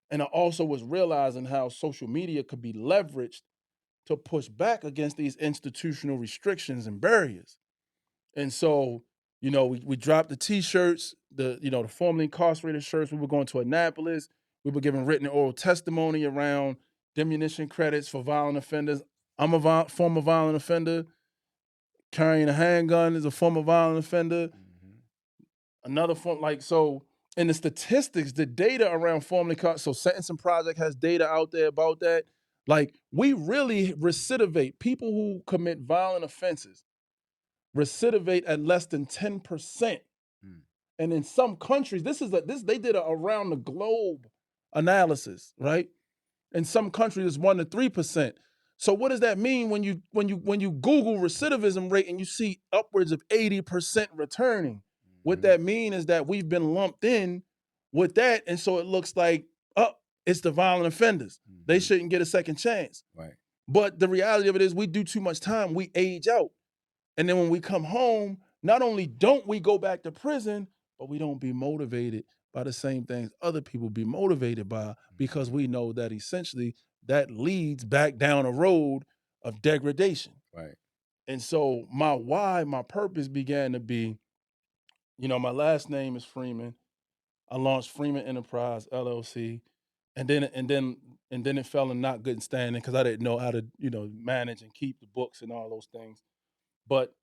And I also was realizing how social media could be leveraged to push back against these institutional restrictions and barriers. And so, we dropped the t-shirts, the formerly incarcerated shirts. We were going to Annapolis. We were giving written and oral testimony around diminution credits for violent offenders. I'm a former violent offender. Carrying a handgun is a form of violent offender. Another form, in the statistics, the data around formerly so Sentencing Project has data out there about that. Like, we really recidivate. People who commit violent offenses recidivate at less than 10%. And in some countries, they did a around the globe analysis, right? In some countries, it's 1 to 3%. So what does that mean when you Google recidivism rate and you see upwards of 80% returning? What that means is that we've been lumped in with that, and so it looks like, it's the violent offenders. They shouldn't get a second chance. Right. But the reality of it is we do too much time, we age out. And then when we come home, not only don't we go back to prison, but we don't be motivated by the same things other people be motivated by, because we know that essentially that leads back down a road of degradation. Right. And so my why, my purpose began to be, my last name is Freeman. I launched Freeman Enterprise LLC, and then it fell in not good standing because I didn't know how to, manage and keep the books and all those things. But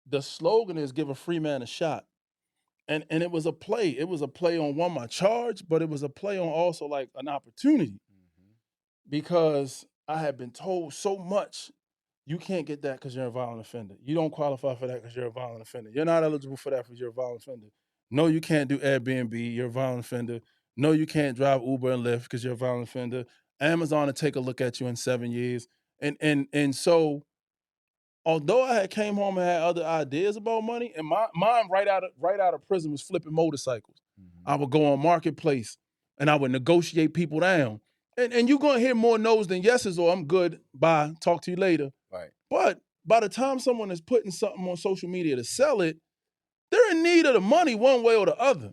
the slogan is give a free man a shot. And it was a play. It was a play on my charge, but it was a play on also like an opportunity. Because I had been told so much, you can't get that because you're a violent offender. You don't qualify for that because you're a violent offender. You're not eligible for that because you're a violent offender. No, you can't do Airbnb, you're a violent offender. No, you can't drive Uber and Lyft because you're a violent offender. Amazon will take a look at you in 7 years. And so although I had came home and had other ideas about money, and my mind right out of prison was flipping motorcycles. I would go on Marketplace and I would negotiate people down. And you're gonna hear more no's than yeses, or I'm good, bye, talk to you later. Right. But by the time someone is putting something on social media to sell it, they're in need of the money one way or the other.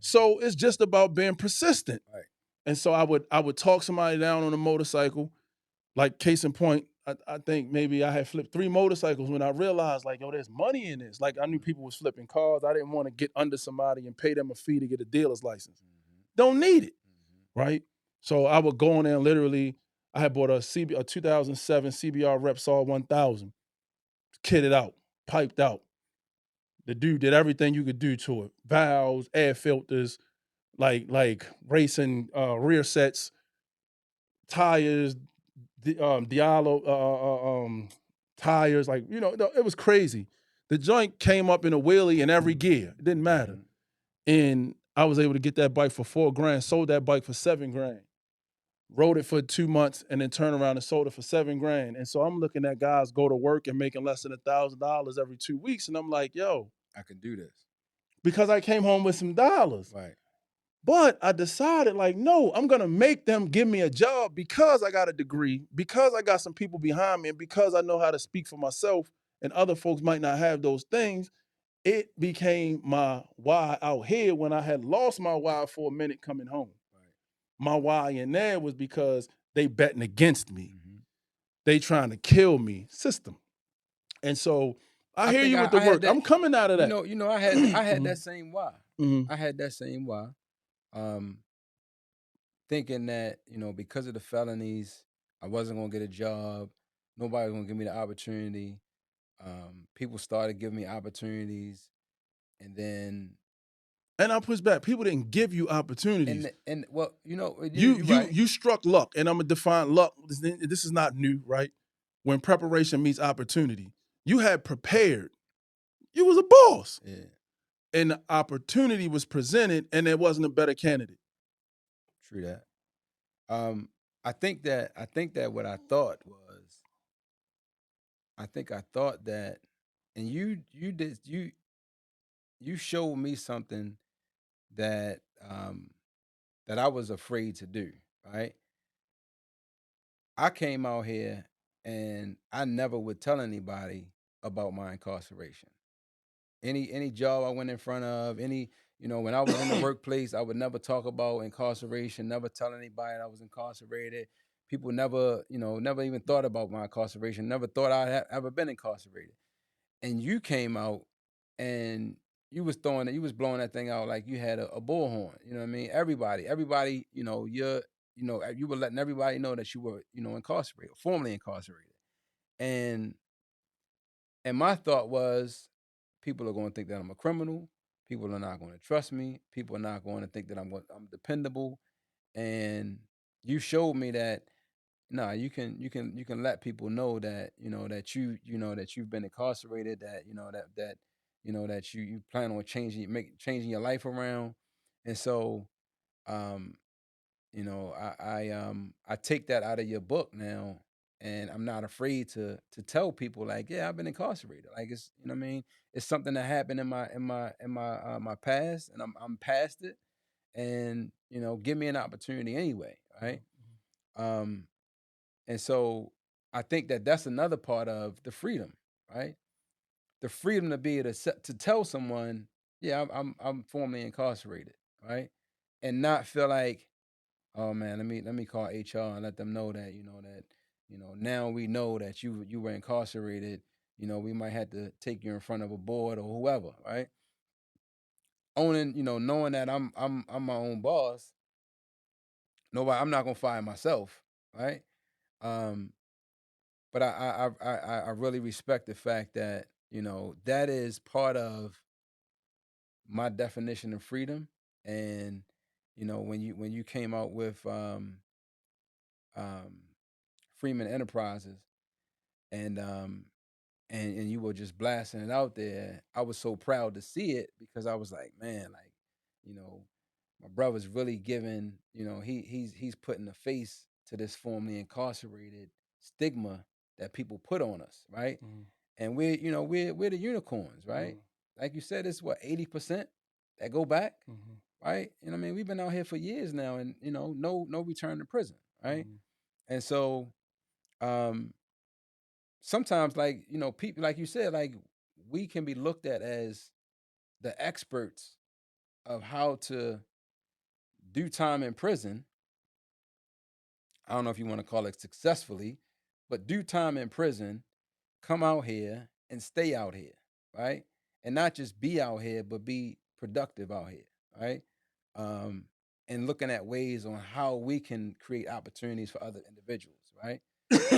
So it's just about being persistent. Right. And so I would talk somebody down on a motorcycle. Like case in point, I think maybe I had flipped 3 motorcycles when I realized like, yo, there's money in this. Like I knew people was flipping cars. I didn't want to get under somebody and pay them a fee to get a dealer's license. Don't need it, right? So I would go in there and literally, I had bought a 2007 CBR Repsol 1000, kitted out, piped out. The dude did everything you could do to it: valves, air filters, like racing rear sets, tires, Diallo tires, like it was crazy. The joint came up in a wheelie in every gear. It didn't matter. And I was able to get that bike for $4,000, sold that bike for $7,000, rode it for 2 months, and then turned around and sold it for $7,000. And so I'm looking at guys go to work and making less than $1,000 every 2 weeks, and I'm like, yo, I can do this because I came home with some dollars. right. But I decided, like, no, I'm gonna make them give me a job because I got a degree, because I got some people behind me, and because I know how to speak for myself, and other folks might not have those things. It became my why out here when I had lost my why for a minute coming home. Right. My why in there was because they betting against me. Mm-hmm. They trying to kill me, system. And so I hear think you with the I had work. that. I'm coming out of that. I had that same why. Mhm. I had that same why. Thinking that because of the felonies, I wasn't gonna get a job. Nobody was gonna give me the opportunity. People started giving me opportunities, and then And I'll push back. People didn't give you opportunities. and well, You you're you right. you struck luck, and I'm gonna define luck. This is not new, right? When preparation meets opportunity, you had prepared. You was a boss, Yeah, and the opportunity was presented, and there wasn't a better candidate. true that. I think that what I thought was, I thought that, and you showed me something that that I was afraid to do. Right, I came out here and I never would tell anybody about my incarceration. Any job I went in front of, when I was in the workplace, I would never talk about incarceration, never tell anybody I was incarcerated. People never even thought about my incarceration, never thought I had ever been incarcerated. And you came out and you was blowing that thing out like you had a bullhorn. You know what I mean? Everybody, you were letting everybody know that you were, incarcerated, formerly incarcerated. And my thought was, people are going to think that I'm a criminal. People are not going to trust me. People are not going to think that I'm dependable. And you showed me that nah, you can let people know that that you've been incarcerated, that that you plan on changing your life around. And so um I take that out of your book now, and I'm not afraid to tell people like, yeah, I've been incarcerated. Like, it's what I mean, it's something that happened in my past, and I'm past it, and give me an opportunity anyway, right? Um and so I think that that's another part of the freedom, right? The freedom to be able to tell someone, yeah, I'm formerly incarcerated, right? And not feel like, oh man, let me call HR and let them know that now we know that you were incarcerated. We might have to take you in front of a board or whoever, right? Owning, knowing that I'm my own boss. I'm not gonna fire myself, right? Um, but I really respect the fact that that is part of my definition of freedom. And when you came out with um, Freeman Enterprises, and you were just blasting it out there, I was so proud to see it, because I was like, man, like, you know, my brother's really giving, he's putting a face to this formerly incarcerated stigma that people put on us, right? Mhm, And we're the unicorns, right? mhm, Like you said, it's what, 80% that go back, mhm, right? I mean, we've been out here for years now, and no return to prison, right? mhm, And so um sometimes, like, people, like you said, like, we can be looked at as the experts of how to do time in prison. I don't know if you want to call it successfully, but do time in prison, come out here and stay out here, right? And not just be out here, but be productive out here, right? Um, and looking at ways on how we can create opportunities for other individuals, right?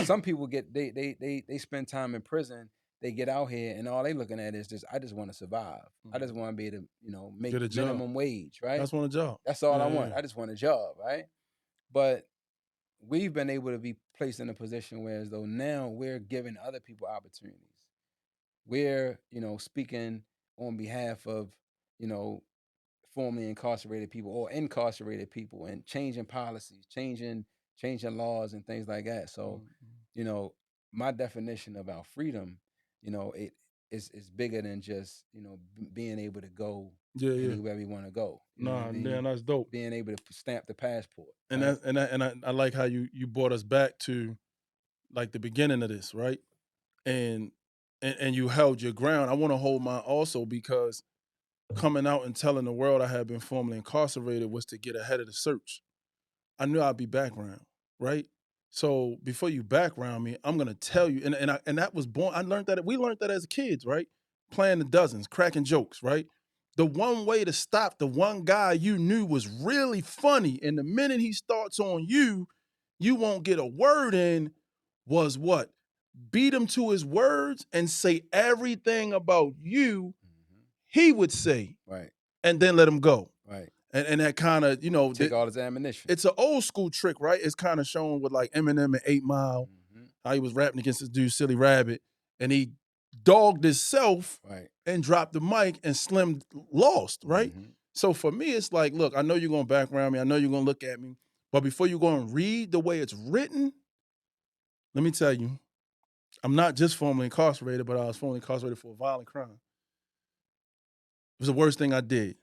Some people they spend time in prison, they get out here, and all they looking at is just, I just want to survive. I just want to be able to, make Get a job. minimum wage, right? That's want a job. That's all I want. I just want a job, right? But we've been able to be placed in a position where, as though now we're giving other people opportunities. We're, speaking on behalf of, formerly incarcerated people or incarcerated people, and changing policies, changing laws and things like that. So, my definition about freedom, it is bigger than just, being able to go anywhere we want to go. That's dope. Being able to stamp the passport. And right? I like how you brought us back to like the beginning of this, right? And you held your ground. I want to hold mine also, because coming out and telling the world I had been formerly incarcerated was to get ahead of the search. I knew I'd be background, right? So before you background me, I'm gonna tell you, and that was born. We learned that as kids, right? Playing the dozens, cracking jokes, right? The one way to stop the one guy you knew was really funny, and the minute he starts on you, you won't get a word in, was what? Beat him to his words and say everything about you he would say, Right. and then let him go. Right. And that kind of, take all his ammunition. It's an old school trick, right? It's kind of shown with like Eminem and 8 Mile, how he was rapping against this dude, Silly Rabbit, and he dogged himself and dropped the mic, and Slim lost, right? So for me, it's like, look, I know you're going to background me. I know you're going to look at me. But before you go and read the way it's written, let me tell you, I'm not just formerly incarcerated, but I was formerly incarcerated for a violent crime. It was the worst thing I did.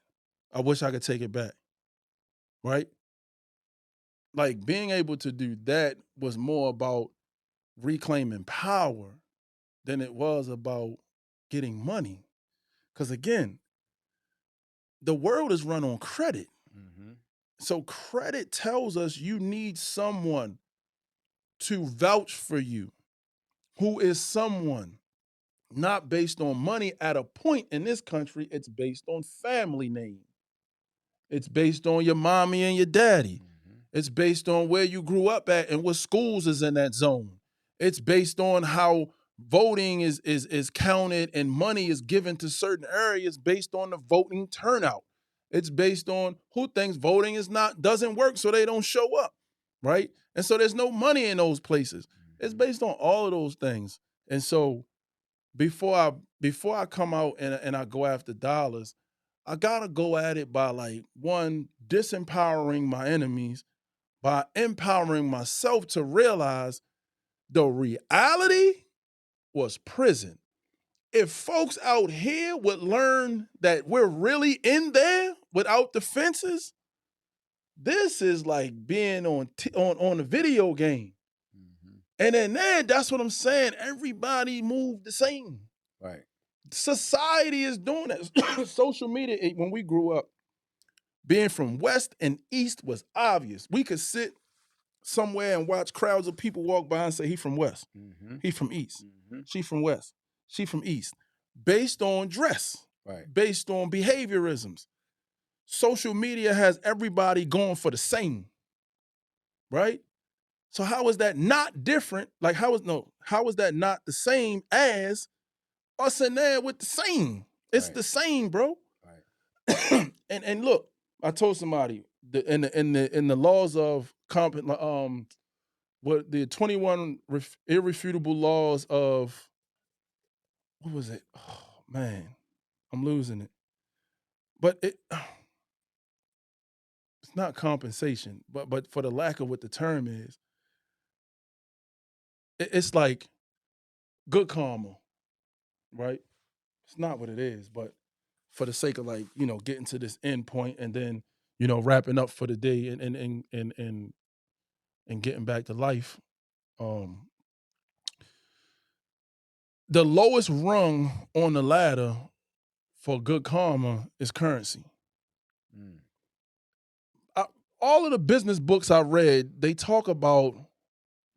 I wish I could take it back, right? Like, being able to do that was more about reclaiming power than it was about getting money. Because again, the world is run on credit. So credit tells us you need someone to vouch for you, who is someone not based on money. At a point in this country, it's based on family name. It's based on your mommy and your daddy. It's based on where you grew up at and what schools is in that zone. It's based on how voting is counted and money is given to certain areas based on the voting turnout. It's based on who thinks voting doesn't work, so they don't show up, right? And so there's no money in those places. It's based on all of those things. And so before I come out and I go after dollars, I gotta go at it by, like, one, disempowering my enemies, by empowering myself to realize the reality was prison. If folks out here would learn that we're really in there without the fences, this is like being on a video game. And then that's what I'm saying. Everybody moved the same. Right. Society is doing that. Social media, when we grew up, being from West and East was obvious. We could sit somewhere and watch crowds of people walk by and say, he from West, he from East, she from West, she from East, based on dress, based on behaviorisms. Social media has everybody going for the same, right? So how is that not different? Like, how is that not the same as us in there with the same? It's the same, bro. Right. and look, I told somebody in the laws of what the 21 irrefutable laws of, what was it? Oh man, I'm losing it. But it's not compensation, but for the lack of what the term is, it's like good karma, right? It's not what it is, but for the sake of, like, getting to this end point and then, wrapping up for the day and getting back to life. The lowest rung on the ladder for good karma is currency. all of the business books I read, they talk about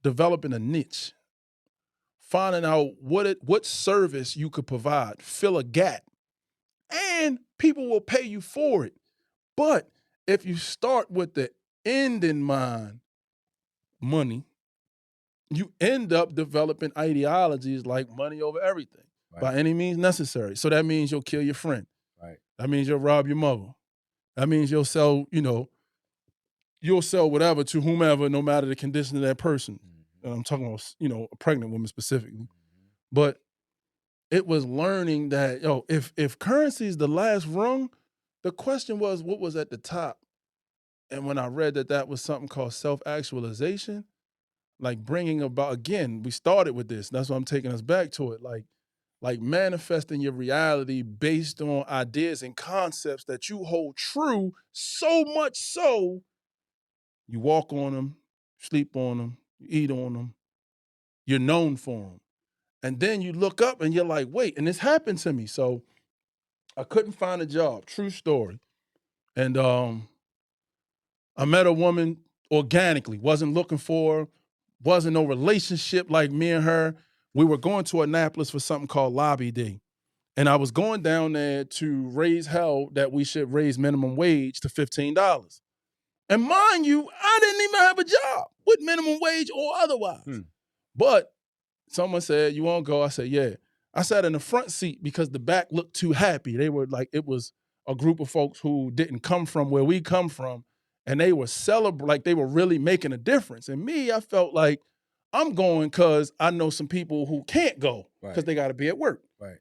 developing a niche, finding out what service you could provide, fill a gap, and people will pay you for it. But if you start with the end in mind, money, you end up developing ideologies like money over everything by any means necessary. So that means you'll kill your friend. Right. That means you'll rob your mother. That means you'll sell, you'll sell whatever to whomever, no matter the condition of that person. And I'm talking about, a pregnant woman specifically. But it was learning that, if currency is the last rung, the question was what was at the top. And when I read that was something called self-actualization, like bringing about, again, we started with this. That's why I'm taking us back to it. Like manifesting your reality based on ideas and concepts that you hold true, so much so you walk on them, sleep on them, you eat on them, you're known for them. And then you look up and you're like, wait, and this happened to me. So I couldn't find a job, true story. And I met a woman organically, wasn't looking for her, wasn't no relationship like me and her. We were going to Annapolis for something called Lobby Day. And I was going down there to raise hell that we should raise minimum wage to $15. And mind you, I didn't even have a job with minimum wage or otherwise. But someone said, you won't go? I said, yeah. I sat in the front seat because the back looked too happy. They were like, it was a group of folks who didn't come from where we come from. And they were celebrating, like they were really making a difference. And me, I felt like I'm going because I know some people who can't go because they got to be at work. Right.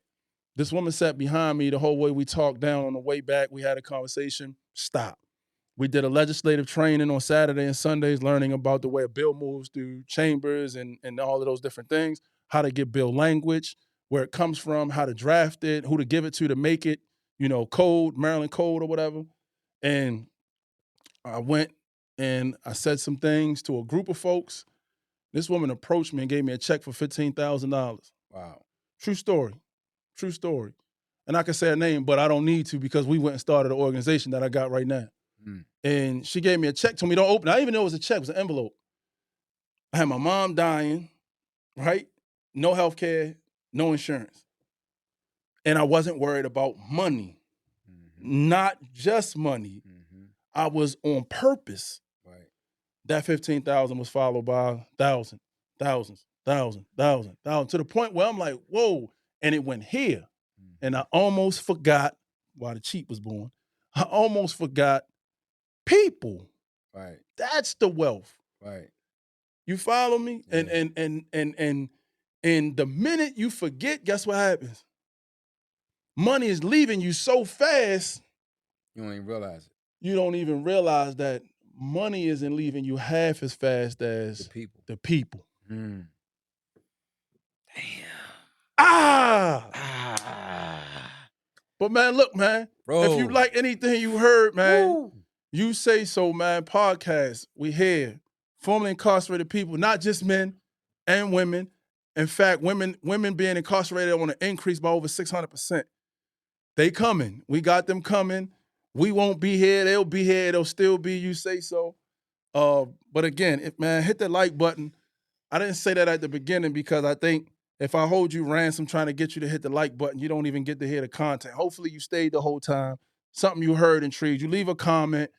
This woman sat behind me the whole way. We talked down on the way back. We had a conversation. Stop. We did a legislative training on Saturday and Sundays, learning about the way a bill moves through chambers and all of those different things, how to get bill language, where it comes from, how to draft it, who to give it to make it, code, Maryland code or whatever. And I went and I said some things to a group of folks. This woman approached me and gave me a check for $15,000. Wow. True story. True story. And I can say her name, but I don't need to because we went and started an organization that I got right now. And she gave me a check, told me don't open it. I didn't even know it was a check, it was an envelope. I had my mom dying, right? No health care, no insurance. And I wasn't worried about money. Not just money. I was on purpose. Right. That 15,000 was followed by thousands, to the point where I'm like, whoa. And it went here. And I almost forgot why the cheat was born. I almost forgot people. Right. That's the wealth. Right. You follow me? Yeah. And the minute you forget, guess what happens? Money is leaving you so fast. You don't even realize it. You don't even realize that money isn't leaving you half as fast as the people. Damn. But man, look, man. Bro. If you like anything you heard, man, You Say So, man, podcast. We here. Formerly incarcerated people, not just men and women. In fact, women being incarcerated on an increase by over 600%. They coming. We got them coming. We won't be here. They'll be here. It'll still be You Say So. But again, hit the like button. I didn't say that at the beginning because I think if I hold you ransom trying to get you to hit the like button, you don't even get to hear the content. Hopefully you stayed the whole time. Something you heard intrigued you. Leave a comment.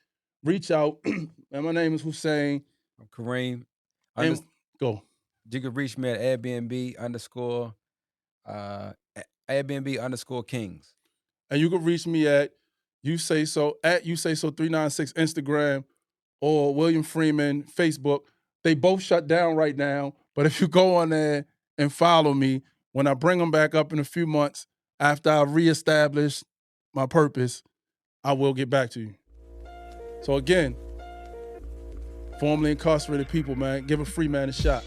Reach out. And my name is Husayn. I'm Kareem. Go. You can reach me at Airbnb _ Kings. And you can reach me at You Say So 396 Instagram or William Freeman Facebook. They both shut down right now, but if you go on there and follow me, when I bring them back up in a few months, after I reestablish my purpose, I will get back to you. So again, formerly incarcerated people, man, give a free man a shot.